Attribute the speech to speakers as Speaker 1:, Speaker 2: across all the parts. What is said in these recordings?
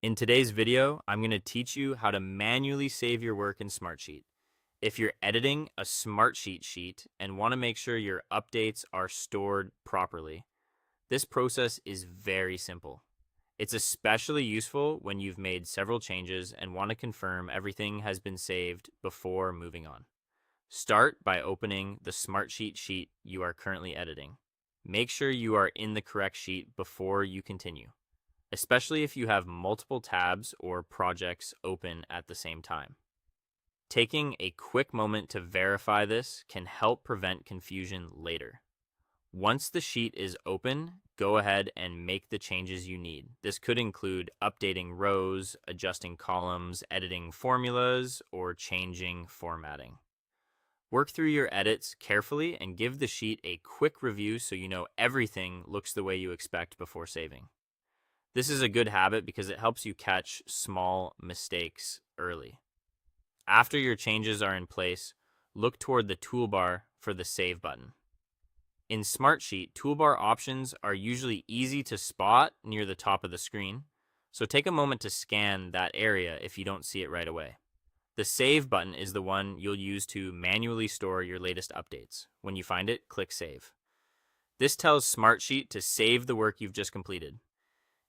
Speaker 1: In today's video, I'm going to teach you how to manually save your work in Smartsheet. If you're editing a Smartsheet sheet and want to make sure your updates are stored properly, this process is very simple. It's especially useful when you've made several changes and want to confirm everything has been saved before moving on. Start by opening the Smartsheet sheet you are currently editing. Make sure you are in the correct sheet before you continue, especially if you have multiple tabs or projects open at the same time. Taking a quick moment to verify this can help prevent confusion later. Once the sheet is open, go ahead and make the changes you need. This could include updating rows, adjusting columns, editing formulas, or changing formatting. Work through your edits carefully and give the sheet a quick review so you know everything looks the way you expect before saving. This is a good habit because it helps you catch small mistakes early. After your changes are in place, look toward the toolbar for the Save button. In Smartsheet, toolbar options are usually easy to spot near the top of the screen, so take a moment to scan that area if you don't see it right away. The Save button is the one you'll use to manually store your latest updates. When you find it, click Save. This tells Smartsheet to save the work you've just completed.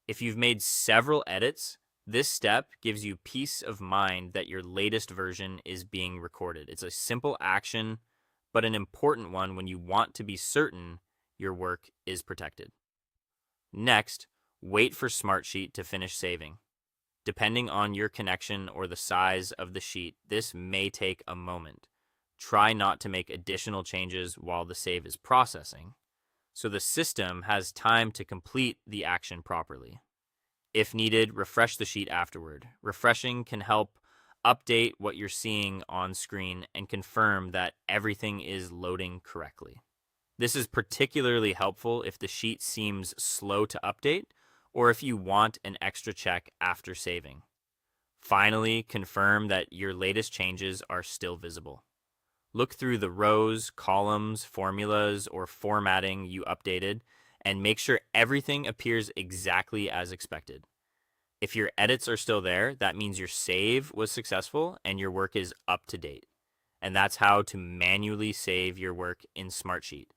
Speaker 1: If you've made several edits, this step gives you peace of mind that your latest version is being recorded. It's a simple action, but an important one when you want to be certain your work is protected. Next, wait for Smartsheet to finish saving. Depending on your connection or the size of the sheet, this may take a moment. Try not to make additional changes while the save is processing, so the system has time to complete the action properly. If needed, refresh the sheet afterward. Refreshing can help update what you're seeing on screen and confirm that everything is loading correctly. This is particularly helpful if the sheet seems slow to update or if you want an extra check after saving. Finally, confirm that your latest changes are still visible. Look through the rows, columns, formulas, or formatting you updated and make sure everything appears exactly as expected. If your edits are still there, that means your save was successful and your work is up to date. And that's how to manually save your work in Smartsheet.